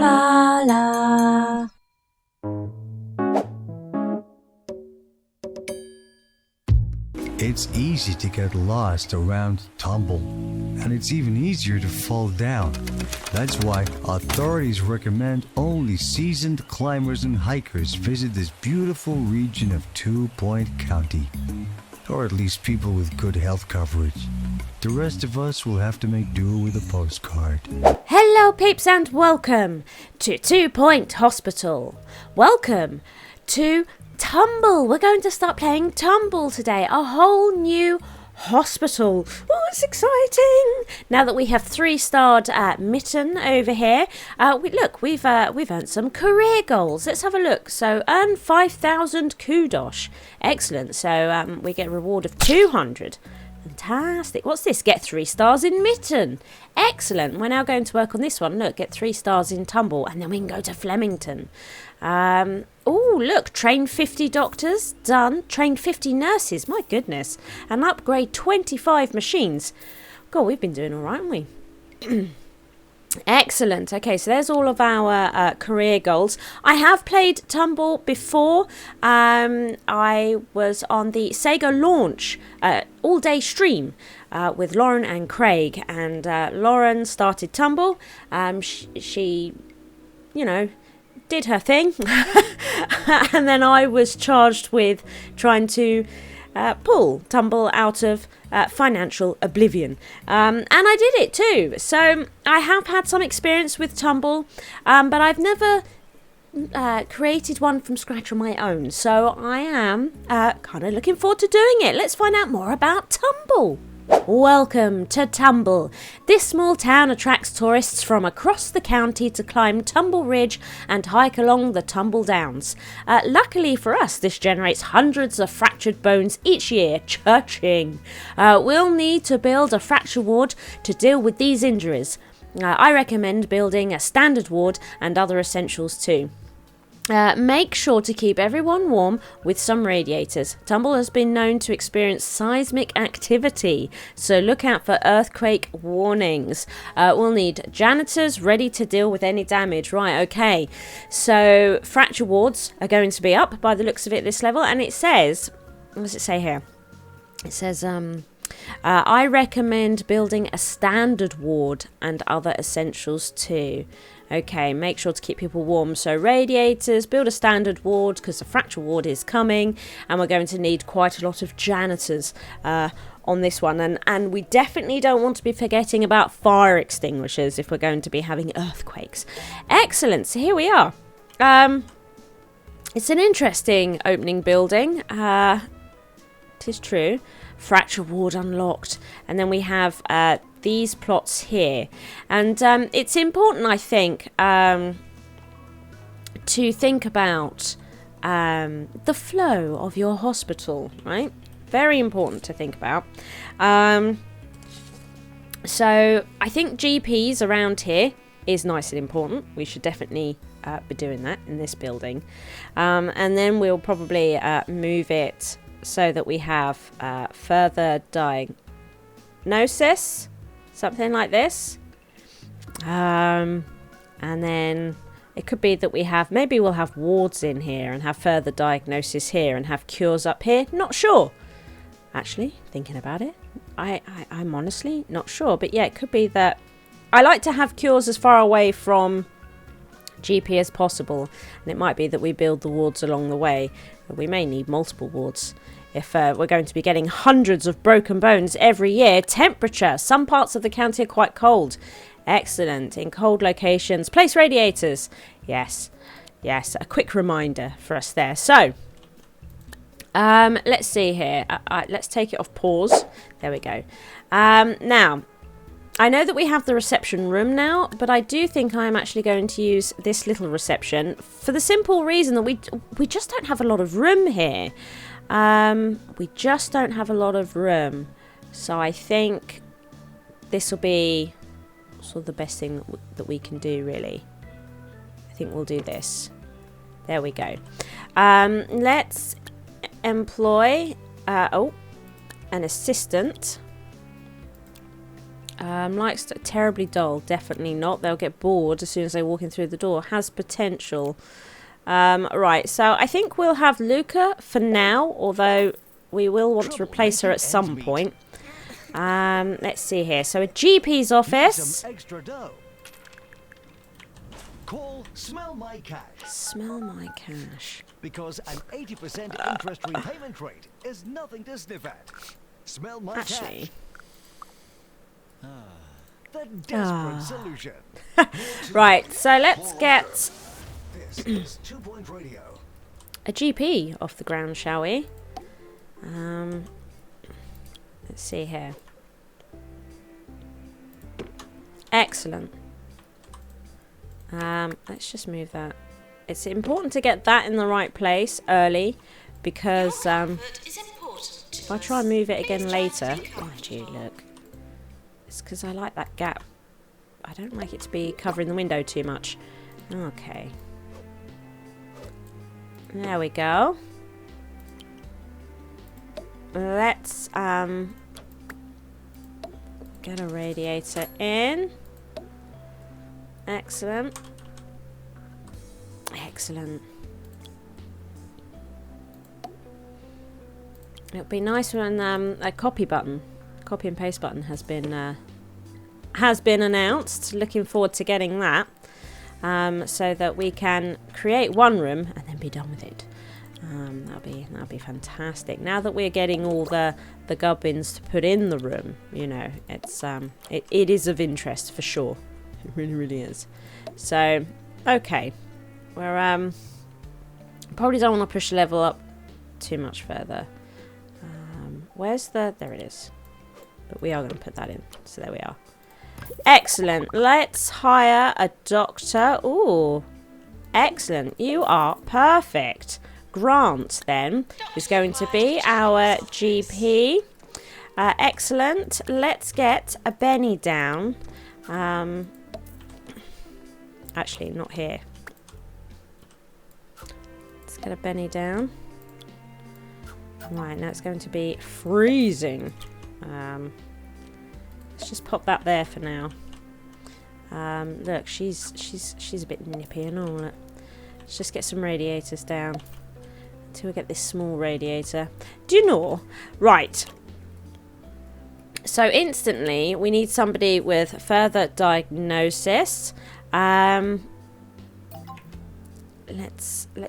Blarla. It's easy to get lost around Tumble, and it's even easier to fall down. That's why authorities recommend only seasoned climbers and hikers visit this beautiful region of 2 Point County. Or at least people with good health coverage. The rest of us will have to make do with a postcard. Hello peeps and welcome to 2 Point Hospital. Welcome to Tumble. We're going to start playing Tumble today. A whole new hospital. Oh, it's exciting. Now that we have 3-starred Mitten over here, we've earned some career goals. Let's have a look. So earn 5,000 kudos. Excellent. So we get a reward of 200. Fantastic. What's this? Get 3 stars in Mitten. Excellent. We're now going to work on this one. Look, get 3 stars in Tumble, and then we can go to Flemington. Oh, look, train 50 doctors, done. Train 50 nurses, my goodness. And upgrade 25 machines. God, we've been doing all right, haven't we? Excellent. Okay, so there's all of our career goals. I have played Tumble before. I was on the Sega launch all-day stream with Lauren and Craig. And Lauren started Tumble. She, you know, did her thing. And then I was charged with trying to pull Tumble out of financial oblivion. And I did it too. So I have had some experience with Tumble, but I've never created one from scratch on my own. So I am kind of looking forward to doing it. Let's find out more about Tumble. Welcome to Tumble. This small town attracts tourists from across the county to climb Tumble Ridge and hike along the Tumble Downs. Luckily for us, this generates hundreds of fractured bones each year. Cha-ching. We'll need to build a fracture ward to deal with these injuries. I recommend building a standard ward and other essentials too. Make sure to keep everyone warm with some radiators. Tumble has been known to experience seismic activity, so look out for earthquake warnings. We'll need janitors ready to deal with any damage. Right, okay. So fracture wards are going to be up by the looks of it this level, and it says, what does it say here? It says, I recommend building a standard ward and other essentials too. Okay, make sure to keep people warm. So radiators, build a standard ward because the fracture ward is coming, and we're going to need quite a lot of janitors on this one. And we definitely don't want to be forgetting about fire extinguishers if we're going to be having earthquakes. Excellent, so here we are. It's an interesting opening building. Tis true. Fracture ward unlocked. And then we have these plots here. And it's important, I think, to think about the flow of your hospital, right? Very important to think about. So I think GPs around here is nice and important. We should definitely be doing that in this building. And then we'll probably move it so that we have further diagnosis, something like this. And then it could be that we have, maybe we'll have wards in here and have further diagnosis here and have cures up here. Not sure. Actually, thinking about it, I'm honestly not sure. But yeah, it could be that I like to have cures as far away from GP as possible. And it might be that we build the wards along the way. We may need multiple wards if we're going to be getting hundreds of broken bones every year. Temperature. Some parts of the county are quite cold. Excellent. In cold locations, place radiators. Yes. Yes. A quick reminder for us there. So, let's see here. Let's take it off pause. There we go. Now, I know that we have the reception room now, but I do think I'm actually going to use this little reception for the simple reason that we just don't have a lot of room here. We just don't have a lot of room. So I think this will be sort of the best thing that we can do, really. I think we'll do this. There we go. Let's employ an assistant. Likes terribly dull. Definitely not. They'll get bored as soon as they walk in through the door. Has potential. Right, so I think we'll have Luca for now, although we will want to replace her at some point. Let's see here. So a GP's office. Some extra dough. Call Smell My Cash. Smell my cash. Because an 80% interest repayment rate is nothing to sniff at. Smell My Actually, Cash. The desperate solution. right, so let's get This is 2 Point Radio. a GP off the ground, shall we? Let's see here. Excellent. Let's just move that. It's important to get that in the right place early, because if I try and move it again later, oh gee, look. It's because I like that gap. I don't like it to be covering the window too much. Okay. There we go. Let's get a radiator in. Excellent. Excellent. It'll be nice when a copy and paste button has been announced. Looking forward to getting that, so that we can create one room and then be done with it. That'll be fantastic. Now that we're getting all the gubbins to put in the room, you know, it's it is of interest for sure. It really, really is. So, okay, we're probably don't want to push the level up too much further. Where's the? There it is. But we are going to put that in. So there we are. Excellent. Let's hire a doctor. Ooh, excellent. You are perfect. Grant then is going to be our GP. Excellent. Let's get a Benny down. Actually, not here. Let's get a Benny down. Right, now it's going to be freezing. Let's just pop that there for now. Look, she's a bit nippy and all. Let's just get some radiators down until we get this small radiator. Do you know? Right. So instantly, we need somebody with further diagnosis. Let's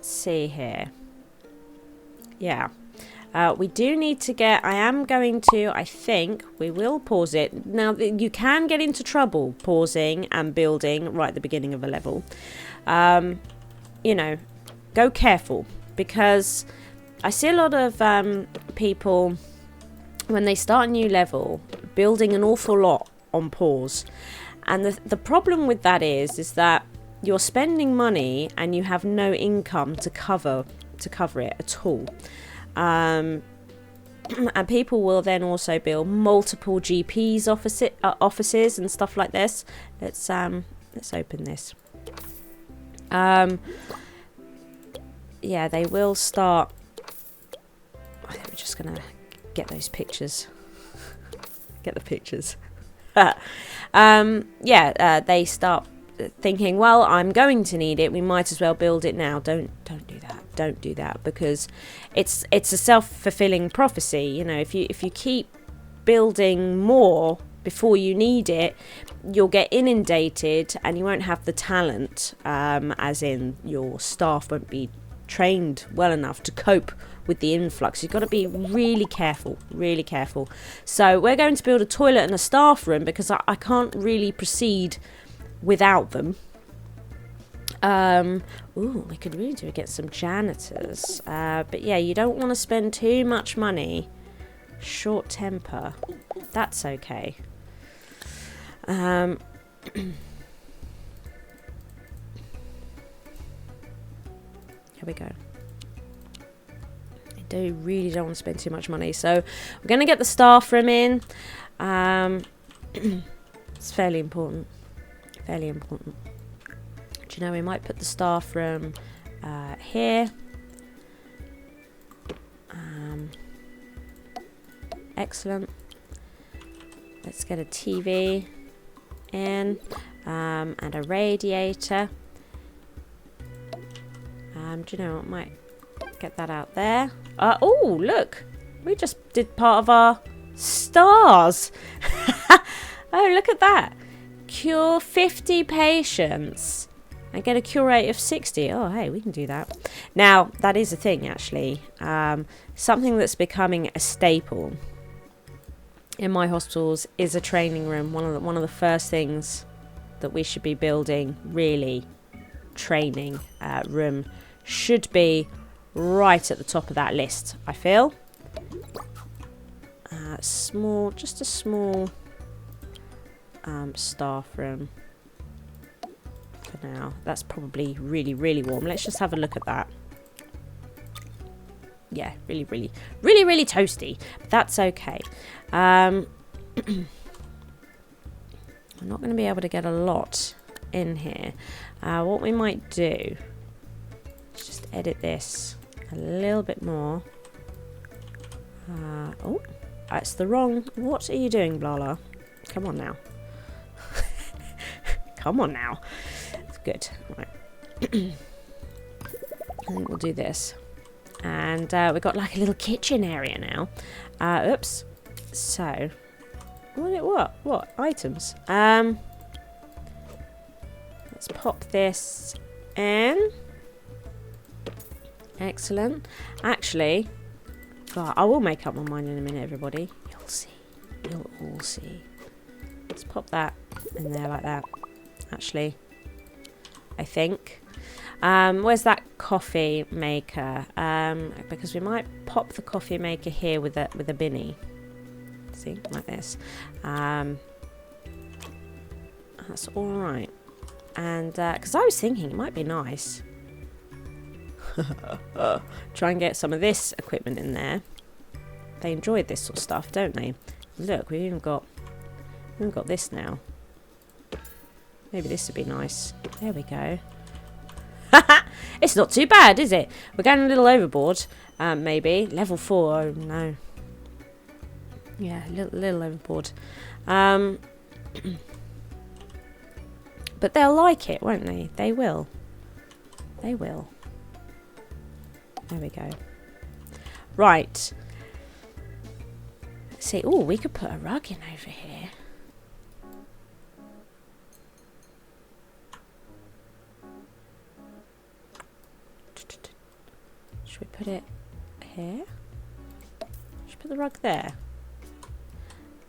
see here. Yeah. We do need to get, I think we will pause it. Now, you can get into trouble pausing and building right at the beginning of a level. You know, go careful, because I see a lot of people, when they start a new level, building an awful lot on pause. And the problem with that is that you're spending money and you have no income to cover it at all. And people will then also build multiple GPs offices and stuff like this. Let's open this. Yeah, they will start. I think we're just gonna get those pictures. Get the pictures. They start thinking, well, I'm going to need it, we might as well build it now. Don't do that, because it's a self-fulfilling prophecy. You know, if you keep building more before you need it, you'll get inundated and you won't have the talent, as in your staff won't be trained well enough to cope with the influx. You've got to be really careful. So we're going to build a toilet and a staff room, because I can't really proceed without them. We could really do get some janitors. But yeah, you don't want to spend too much money. Short temper. That's okay. Here we go. I really don't want to spend too much money. So we're going to get the staff room in. It's fairly important. Do you know, we might put the staff room here. Excellent. Let's get a TV in, and a radiator. Do you know what? Might get that out there. Oh, look! We just did part of our stars. Oh, look at that! Cure 50 patients and get a cure rate of 60. Oh, hey, we can do that. Now, that is a thing, actually. Something that's becoming a staple in my hospitals is a training room. One of the first things that we should be building, really, training room, should be right at the top of that list, I feel. Just a small staff room for now. That's probably really, really warm. Let's just have a look at that. Yeah, really, really, really, really toasty. But that's okay. I'm not going to be able to get a lot in here. What we might do is just edit this a little bit more. Oh, that's the wrong... What are you doing, Blarla? Come on now. Come on now. It's good. Right. I think we'll do this. And we've got like a little kitchen area now. Oops. So, what items? Let's pop this in. Excellent. Actually, God, I will make up my mind in a minute, everybody. You'll see. You'll all see. Let's pop that in there like that. Actually, I think. Where's that coffee maker? Because we might pop the coffee maker here with a binny. See, like this. That's all right. And because I was thinking it might be nice. Try and get some of this equipment in there. They enjoyed this sort of stuff, don't they? Look, we've even got this now. Maybe this would be nice. There we go. It's not too bad, is it? We're going a little overboard. Maybe level 4. Oh no. Yeah, a little overboard. But they'll like it, won't they? They will. They will. There we go. Right. Let's see. Oh, we could put a rug in over here. Should we put it here? Should we put the rug there?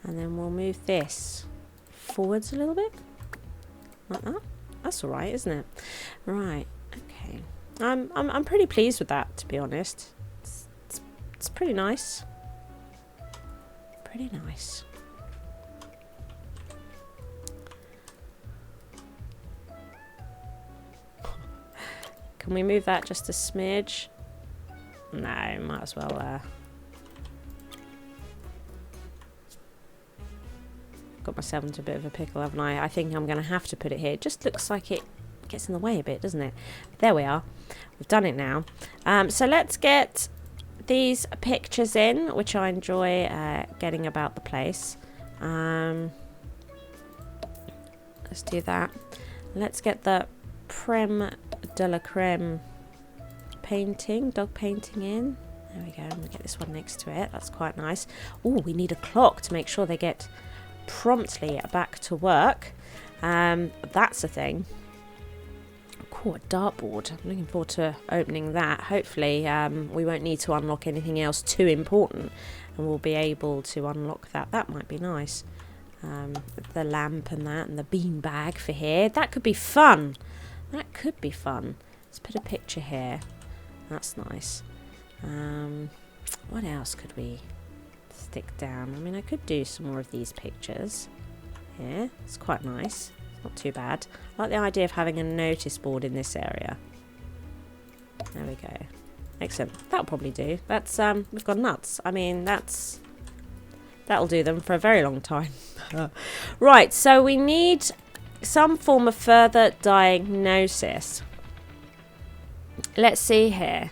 And then we'll move this forwards a little bit. Like that. That's alright, isn't it? Right. Okay. I'm pretty pleased with that, to be honest. It's pretty nice. Pretty nice. Can we move that just a smidge? No, might as well. Got myself into a bit of a pickle, haven't I? I think I'm going to have to put it here. It just looks like it gets in the way a bit, doesn't it? There we are. We've done it now. So let's get these pictures in, which I enjoy getting about the place. Let's do that. Let's get the Creme de la Creme painting, dog painting in. There we go. I'm going to get this one next to it. That's quite nice. Oh, we need a clock to make sure they get promptly back to work. That's a thing. Cool, a dartboard. I'm looking forward to opening that. Hopefully we won't need to unlock anything else too important, and we'll be able to unlock that. That might be nice. The lamp and that, and the bean bag for here. That could be fun. That could be fun. Let's put a picture here. That's nice. What else could we stick down? I mean, I could do some more of these pictures. Yeah, it's quite nice. It's not too bad. I like the idea of having a notice board in this area. There we go. Excellent. That'll probably do. That's we've got nuts. I mean, that'll do them for a very long time. Right, so we need some form of further diagnosis. Let's see here.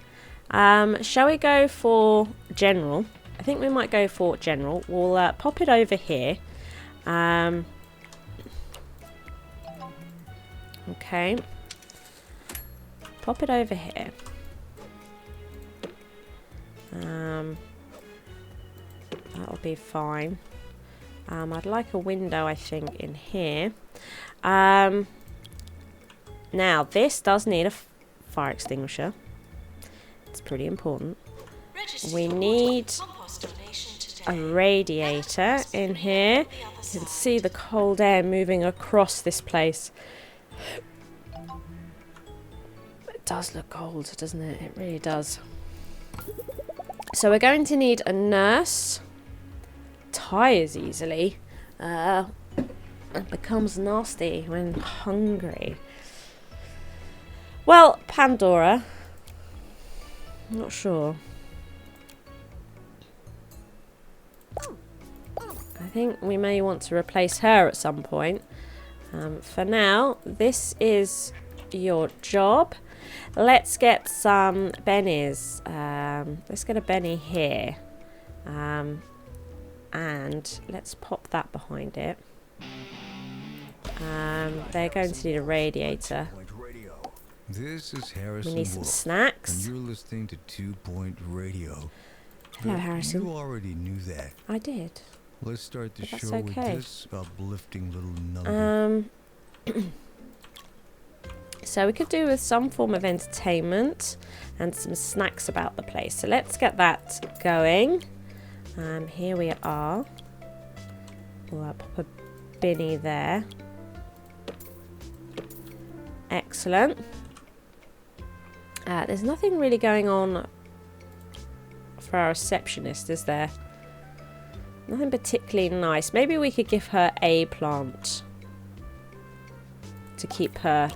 Shall we go for general? I think we might go for general. We'll pop it over here. Okay. Pop it over here. That'll be fine. I'd like a window, I think, in here. Now, this does need a fire extinguisher. It's pretty important. We need a radiator in here. You can see the cold air moving across this place. It does look cold, doesn't it? It really does. So we're going to need a nurse. Tires easily. It becomes nasty when hungry. Well, Pandora. I'm not sure. I think we may want to replace her at some point. For now, this is your job. Let's get some bennies. Let's get a benny here. And let's pop that behind it. They're going to need a radiator. This is Harrison. We need some Wolf, snacks. and you're listening to 2 Point Radio. Hello, But Harrison. You already knew that. I did. Let's start the But that's show okay. with this uplifting little number. So we could do with some form of entertainment and some snacks about the place. So let's get that going. Here we are. We'll pop a binny there. Excellent. There's nothing really going on for our receptionist, is there? Nothing particularly nice. Maybe we could give her a plant to keep her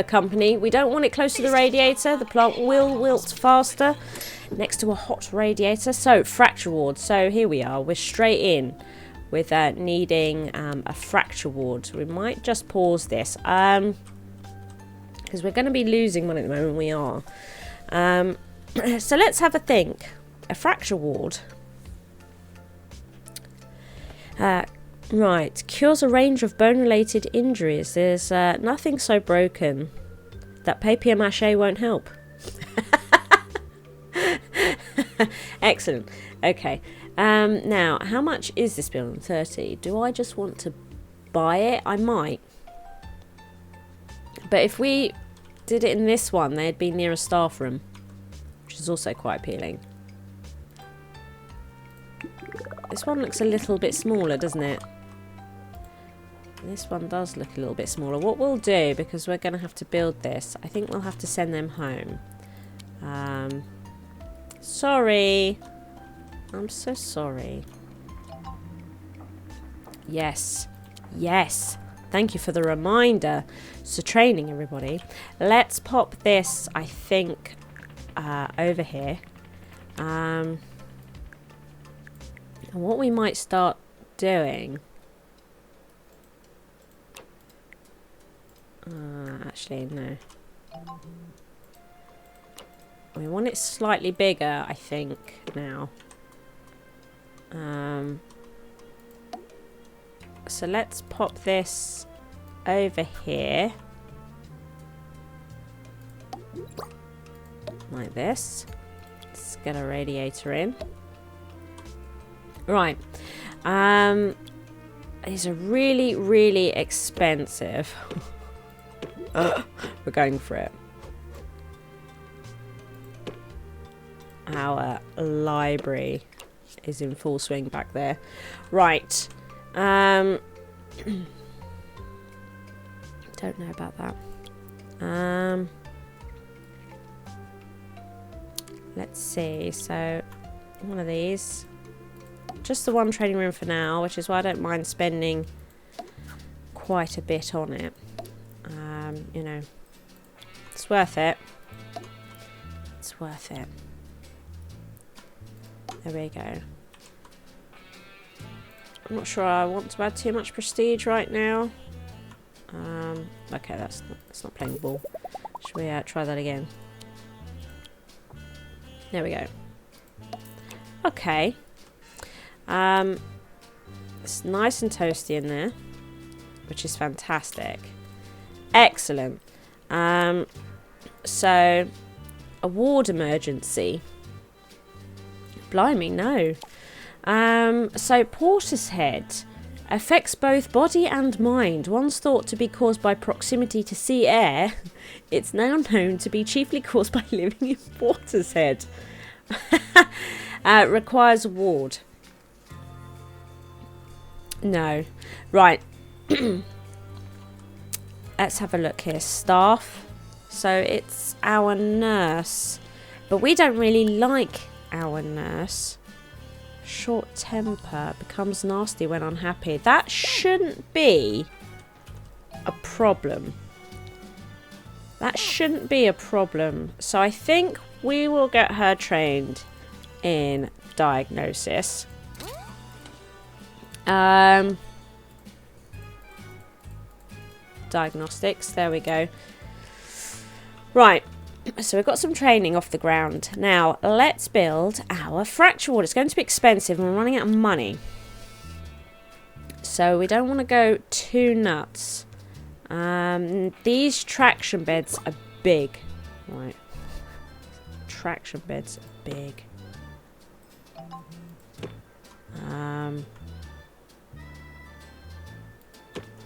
company. We don't want it close to the radiator. The plant will wilt faster next to a hot radiator. So fracture ward. So here we are. We're straight in with needing a fracture ward. We might just pause this because we're going to be losing one at the moment. We are. So let's have a think. A fracture ward. Right, cures a range of bone-related injuries. There's nothing so broken that papier-mâché won't help. Excellent. Okay. Now, how much is this building? 30. Do I just want to buy it? I might. But if we did it in this one, they'd be near a staff room, which is also quite appealing. This one looks a little bit smaller, doesn't it? This one does look a little bit smaller. What we'll do, because we're going to have to build this, I think we'll have to send them home. Sorry. I'm so sorry. Yes. Yes. Thank you for the reminder. So training, everybody. Let's pop this, I think, over here. And what we might start doing... actually, no. We want it slightly bigger, I think, now. So let's pop this over here. Like this. Let's get a radiator in. Right. These are really, really expensive. We're going for it. Our library is in full swing back there. Right. Don't know about that. Let's see. So, one of these. Just the one training room for now, which is why I don't mind spending quite a bit on it. You know, it's worth it. It's worth it. There we go. I'm not sure I want to add too much prestige right now. Okay, that's not playing the ball. Should we try that again? There we go. Okay. It's nice and toasty in there, which is fantastic. Excellent. So, a ward emergency. Blimey, no. So, Portishead affects both body and mind. Once thought to be caused by proximity to sea air, it's now known to be chiefly caused by living in Portishead. Requires a ward. No. Right. Let's have a look here. Staff. So it's our nurse. But we don't really like our nurse. Short temper. Becomes nasty when unhappy. That shouldn't be a problem. That shouldn't be a problem. So I think we will get her trained in diagnosis. Diagnostics, there we go. Right, so we've got some training off the ground. Now, let's build our fracture ward. It's going to be expensive and we're running out of money. So we don't want to go too nuts. These traction beds are big. Right. Traction beds are big.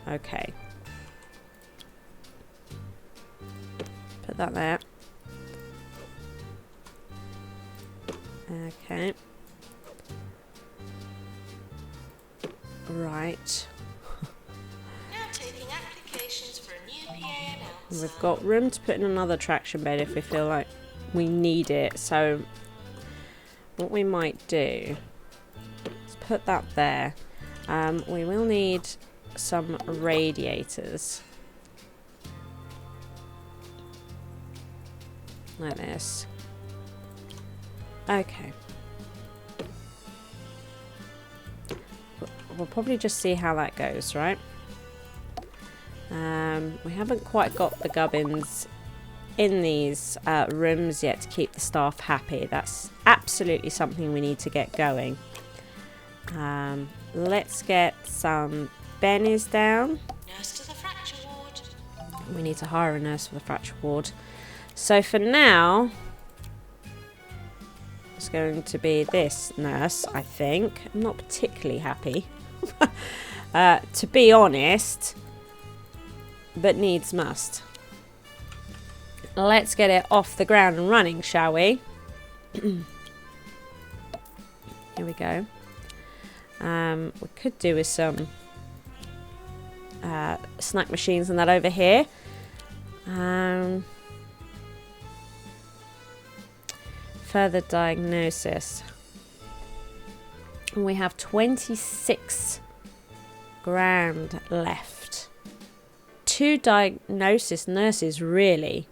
Okay. Put that there. Okay. Right. Now taking applications for a new PA announcer. We've got room to put in another traction bed if we feel like we need it. So what we might do is put that there. We will need some radiators. Like this. Okay. We'll probably just see how that goes, right? We haven't quite got the gubbins in these rooms yet to keep the staff happy. That's absolutely something we need to get going. Let's get some bennies down. Nurse to the fracture ward. We need to hire a nurse for the fracture ward. So for now, it's going to be this nurse, I think. I'm not particularly happy, to be honest, but needs must. Let's get it off the ground and running, shall we? Here we go. We could do with some snack machines and that over here. Further diagnosis. We have 26 grand left. 2 diagnosis nurses, really.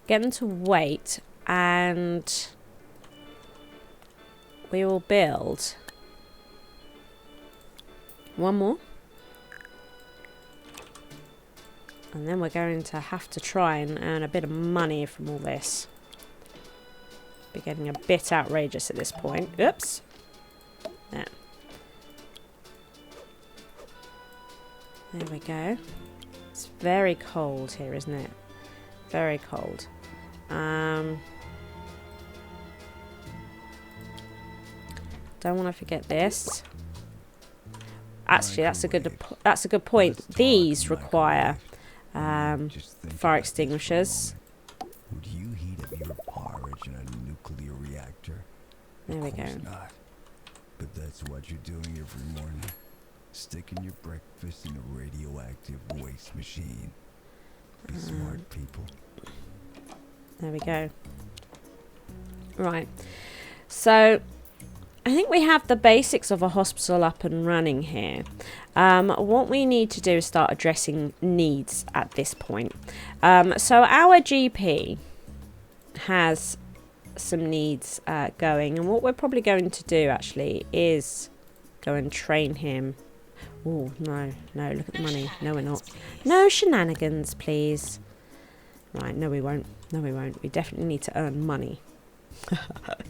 Get them to wait and we will build one more. And then we're going to have to try and earn a bit of money from all this. Be getting a bit outrageous at this point. Oops. There. There we go. It's very cold here, isn't it? Very cold. Don't want to forget this. Actually, that's a good point. These require fire extinguishers. Would you heat up your porridge in a nuclear reactor? There we go. Of course not. But that's what you're doing every morning. Sticking your breakfast in a radioactive waste machine. Be smart, people. There we go. Right. So, I think we have the basics of a hospital up and running here. What we need to do is start addressing needs at this point. So our GP has some needs going, and what we're probably going to do actually is go and train him. Oh, no, look at the money. No, we're not. No shenanigans, please. Right, no we won't. No we won't. We definitely need to earn money.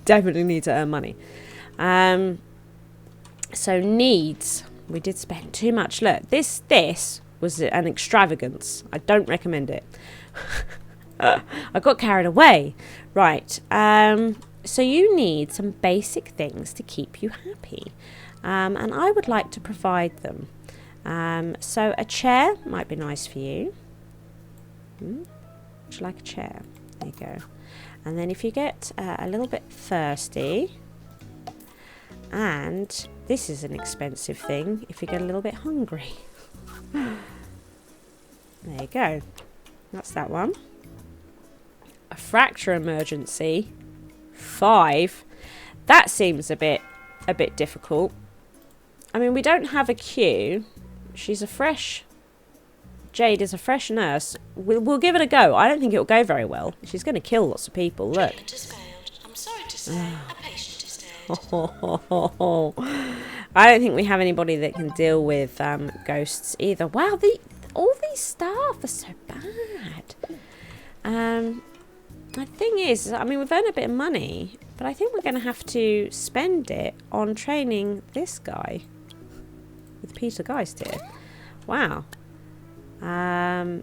Definitely need to earn money. So needs. We did spend too much. Look, this was an extravagance. I don't recommend it. I got carried away. Right. So you need some basic things to keep you happy. And I would like to provide them. So a chair might be nice for you. Would you like a chair? There you go. And then if you get a little bit thirsty, and this is an expensive thing, if you get a little bit hungry. There you go. That's that one. A fracture emergency. 5. That seems a bit difficult. I mean, we don't have a queue. She's a fresh... Jade is a fresh nurse. We'll give it a go. I don't think it'll go very well. She's going to kill lots of people. Look. Treatment has failed. I'm sorry to say, a patient is dead. I don't think we have anybody that can deal with ghosts either. Wow, all these staff are so bad. The thing is, I mean, we've earned a bit of money, but I think we're going to have to spend it on training this guy with Peter Geist here. Wow. No.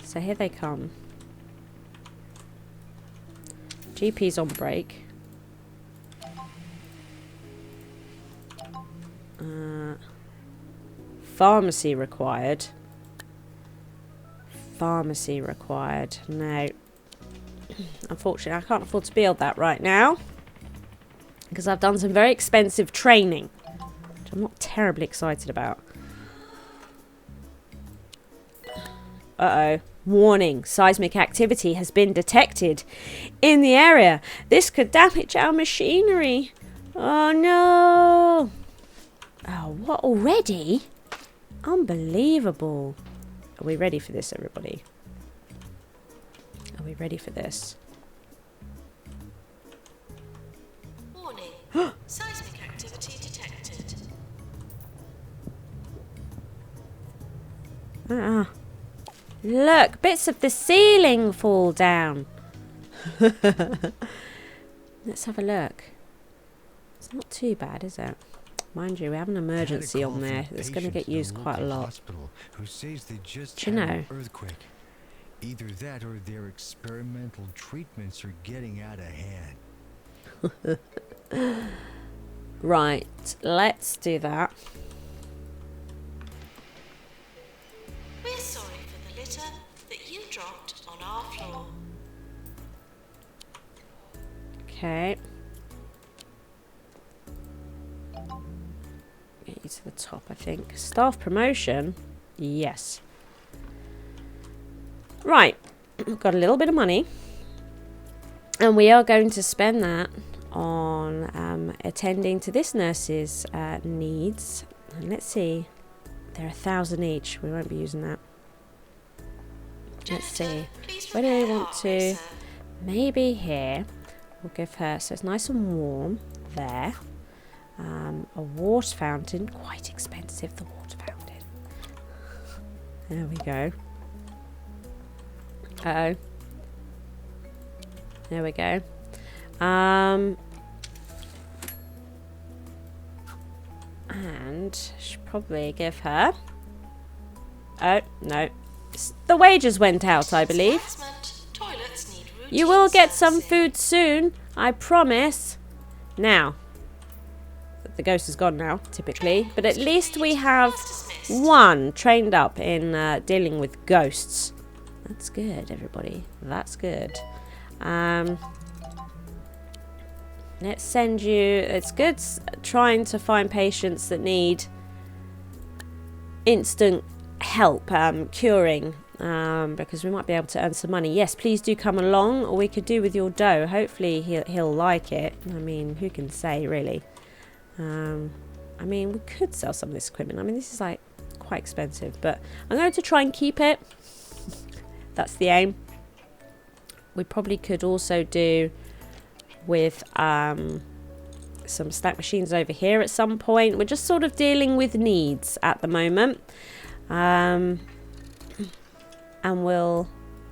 So here they come. GP's on break. Pharmacy required. Pharmacy required. No. Unfortunately, I can't afford to build that right now. Because I've done some very expensive training. Which I'm not terribly excited about. Uh-oh. Warning. Seismic activity has been detected in the area. This could damage our machinery. Oh, no. Oh, what? Already? Unbelievable. Are we ready for this, everybody? Are we ready for this? Warning. Seismic activity detected. Look, bits of the ceiling fall down. Let's have a look. It's not too bad, is it? Mind you, we have an emergency on there that's going to get used quite a lot. Who says they just Do you had know? an earthquake. Either that or their experimental treatments are getting out of hand. Right, let's do that. We're sorry for the litter that you dropped on our floor. Okay. Get you to the top, I think. Staff promotion? Yes. Right. We've got a little bit of money. And we are going to spend that on attending to this nurse's needs. And let's see. They're 1,000 each. We won't be using that. Let's see. Where do we want to? Maybe here. We'll give her, so it's nice and warm there. A water fountain, quite expensive, the water fountain. There we go. Uh-oh. There we go. And should probably give her... Oh, no. The wages went out, I believe. Toilets need routine You will get some servicing. food soon, I promise. Now, the ghost is gone now, typically, but at least we have one trained up in dealing with ghosts. That's good, everybody. That's good. Let's send you... It's good trying to find patients that need instant help curing, because we might be able to earn some money. Yes, please do come along, or we could do with your dough. Hopefully he'll like it. I mean, who can say, really? I mean, we could sell some of this equipment. I mean, this is like quite expensive, but I'm going to try and keep it. That's the aim. We probably could also do with some stack machines over here at some point. We're just sort of dealing with needs at the moment. And we'll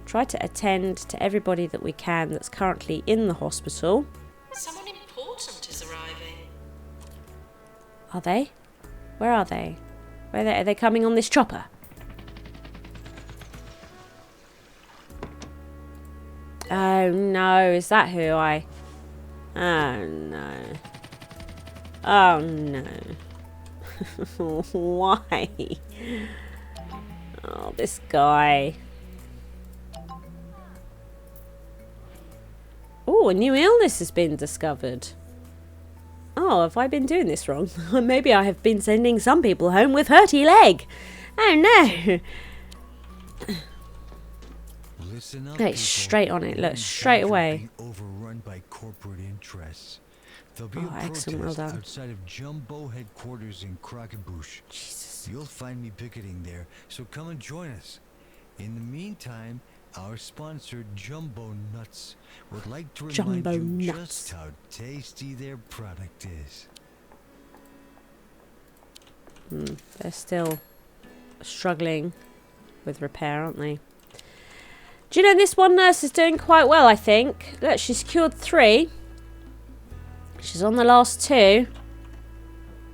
try to attend to everybody that we can that's currently in the hospital. Someone important is arriving. Are they? Where are they? Are they coming on this chopper? Oh no, is that who I... Oh no. Oh no. Why? Oh, this guy. Oh, a new illness has been discovered. Oh, have I been doing this wrong? Maybe I have been sending some people home with hurty leg. Oh no. Listen up, Hey, people. straight on it. Look, Human straight lives are away. being overrun by corporate interests. There'll be Oh, a excellent, well protest done. outside of Jumbo headquarters in Crocketbush. Jesus. You'll find me picketing there, so come and join us. In the meantime, our sponsor, Jumbo Nuts, would like to remind Jumbo you Nuts. just how tasty their product is. They're still struggling with repair, aren't they? Do you know this one nurse is doing quite well, I think. Look, she's cured 3. She's on the last 2.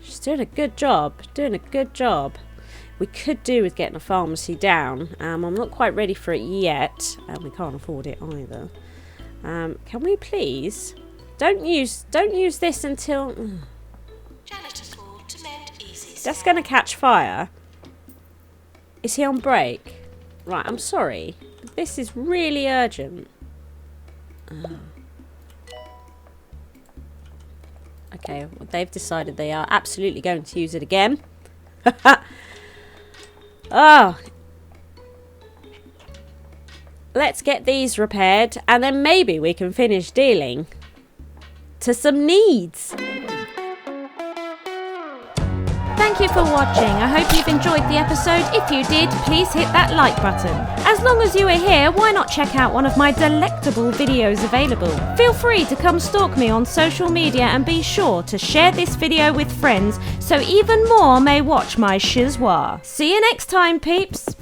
She's doing a good job. Doing a good job. We could do with getting a pharmacy down. I'm not quite ready for it yet. We can't afford it either. Can we please? Don't use this until... Janitor called to mend easy. That's going to catch fire. Is he on break? Right, I'm sorry. This is really urgent. Okay, well, they've decided they are absolutely going to use it again. Oh. Let's get these repaired and then maybe we can finish dealing to some needs. Thank you for watching. I hope you've enjoyed the episode. If you did, please hit that like button. As long as you are here, why not check out one of my delectable videos available? Feel free to come stalk me on social media and be sure to share this video with friends so even more may watch my SHIZWAH. See you next time, peeps.